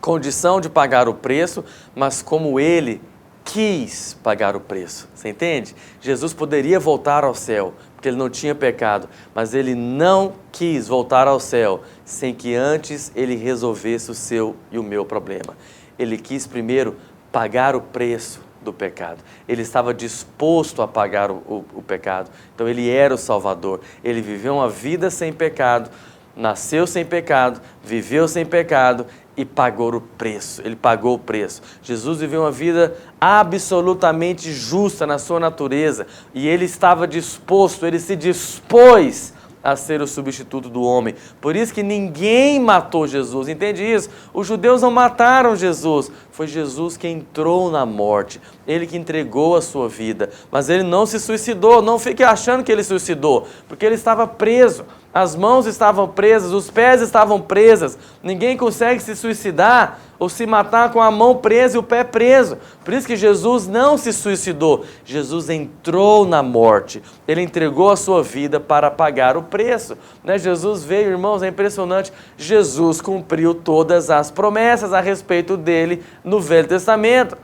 condição de pagar o preço, mas como ele quis pagar o preço. Você entende? Jesus poderia voltar ao céu, porque ele não tinha pecado, mas ele não quis voltar ao céu sem que antes ele resolvesse o seu e o meu problema. Ele quis primeiro pagar o preço do pecado. Ele estava disposto a pagar o pecado. Então ele era o Salvador. Ele viveu uma vida sem pecado, nasceu sem pecado, viveu sem pecado e pagou o preço. Ele pagou o preço. Jesus viveu uma vida absolutamente justa na sua natureza e ele estava disposto, ele se dispôs a ser o substituto do homem. Por isso que ninguém matou Jesus, entende isso? Os judeus não mataram Jesus, foi Jesus que entrou na morte, ele que entregou a sua vida, mas ele não se suicidou. Não fique achando que ele se suicidou, porque ele estava preso, as mãos estavam presas, os pés estavam presos. Ninguém consegue se suicidar ou se matar com a mão presa e o pé preso. Por isso que Jesus não se suicidou. Jesus entrou na morte. Ele entregou a sua vida para pagar o preço. Jesus veio, irmãos, é impressionante. Jesus cumpriu todas as promessas a respeito dele no Velho Testamento.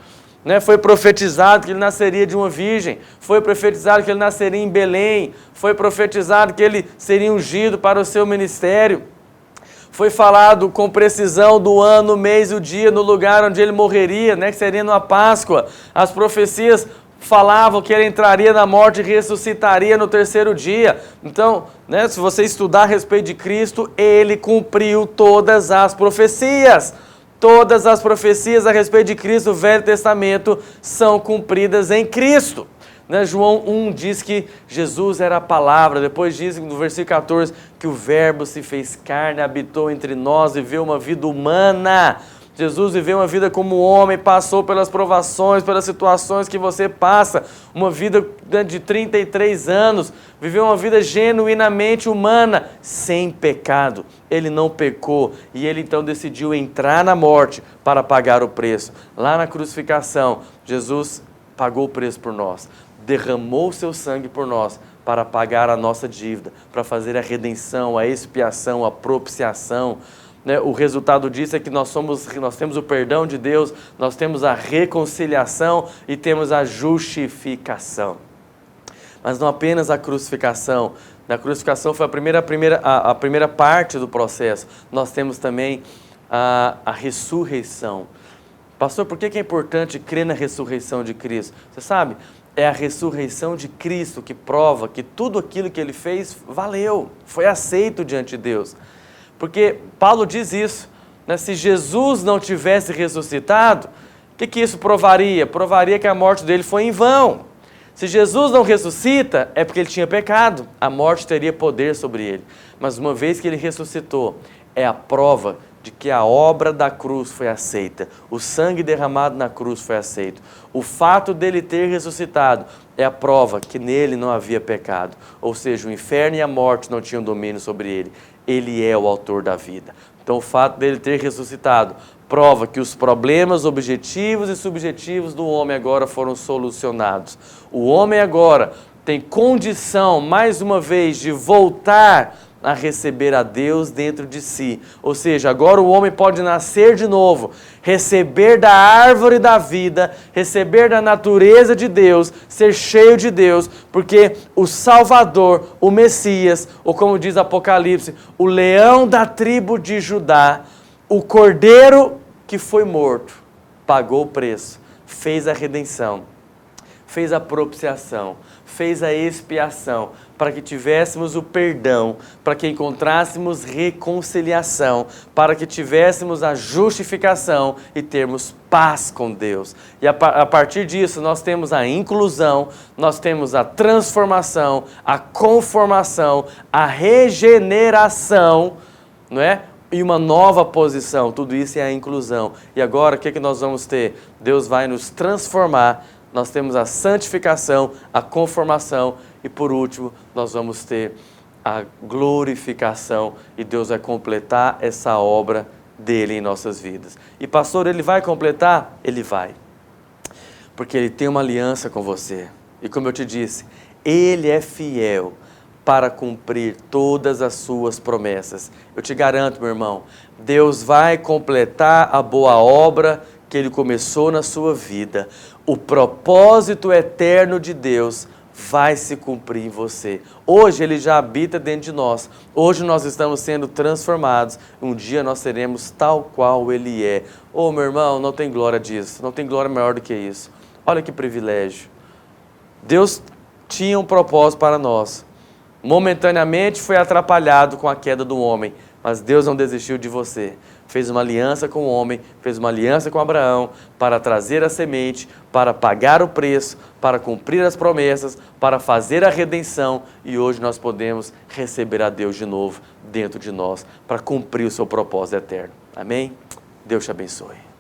Foi profetizado que ele nasceria de uma virgem, foi profetizado que ele nasceria em Belém, foi profetizado que ele seria ungido para o seu ministério. Foi falado com precisão do ano, o mês e o dia, no lugar onde ele morreria, que seria numa Páscoa. As profecias falavam que ele entraria na morte e ressuscitaria no terceiro dia. Então, se você estudar a respeito de Cristo, ele cumpriu todas as profecias. Todas as profecias a respeito de Cristo do Velho Testamento são cumpridas em Cristo. João 1 diz que Jesus era a palavra, depois diz no versículo 14 que o verbo se fez carne, habitou entre nós, viveu uma vida humana. Jesus viveu uma vida como homem, passou pelas provações, pelas situações que você passa, uma vida de 33 anos, viveu uma vida genuinamente humana, sem pecado. Ele não pecou e ele então decidiu entrar na morte para pagar o preço. Lá na crucificação, Jesus pagou o preço por nós, derramou seu sangue por nós para pagar a nossa dívida, para fazer a redenção, a expiação, a propiciação. O resultado disso é que nós temos o perdão de Deus, nós temos a reconciliação e temos a justificação. Mas não apenas a crucificação. Na crucificação foi a primeira parte do processo. Nós temos também a ressurreição. Pastor, por que é importante crer na ressurreição de Cristo? Você sabe, é a ressurreição de Cristo que prova que tudo aquilo que ele fez valeu, foi aceito diante de Deus. Porque Paulo diz isso, se Jesus não tivesse ressuscitado, o que isso provaria? Provaria que a morte dele foi em vão. Se Jesus não ressuscita, é porque ele tinha pecado, a morte teria poder sobre ele. Mas uma vez que ele ressuscitou, é a prova de que a obra da cruz foi aceita, o sangue derramado na cruz foi aceito. O fato dele ter ressuscitado é a prova que nele não havia pecado, ou seja, o inferno e a morte não tinham domínio sobre ele. Ele é o autor da vida. Então o fato dele ter ressuscitado prova que os problemas objetivos e subjetivos do homem agora foram solucionados. O homem agora tem condição, mais uma vez, de voltar a receber a Deus dentro de si. Ou seja, agora o homem pode nascer de novo, receber da árvore da vida, receber da natureza de Deus, ser cheio de Deus, porque o Salvador, o Messias, ou como diz Apocalipse, o leão da tribo de Judá, o cordeiro que foi morto, pagou o preço, fez a redenção, fez a propiciação, fez a expiação, para que tivéssemos o perdão, para que encontrássemos reconciliação, para que tivéssemos a justificação e termos paz com Deus. E a partir disso nós temos a inclusão, nós temos a transformação, a conformação, a regeneração, não é? E uma nova posição. Tudo isso é a inclusão. E agora o que nós vamos ter? Deus vai nos transformar. Nós temos a santificação, a conformação e, por último, nós vamos ter a glorificação e Deus vai completar essa obra dele em nossas vidas. E pastor, ele vai completar? Ele vai. porque Ele tem uma aliança com você. E como eu te disse, Ele é fiel para cumprir todas as suas promessas. Eu te garanto, meu irmão, Deus vai completar a boa obra que Ele começou na sua vida. O propósito eterno de Deus vai se cumprir em você. Hoje Ele já habita dentro de nós. Hoje nós estamos sendo transformados. Um dia nós seremos tal qual Ele é. Oh, meu irmão, não tem glória disso. Não tem glória maior do que isso. Olha que privilégio. Deus tinha um propósito para nós. Momentaneamente foi atrapalhado com a queda do homem, mas Deus não desistiu de você. Fez uma aliança com o homem, fez uma aliança com Abraão para trazer a semente, para pagar o preço, para cumprir as promessas, para fazer a redenção, e hoje nós podemos receber a Deus de novo dentro de nós para cumprir o seu propósito eterno. Amém? Deus te abençoe.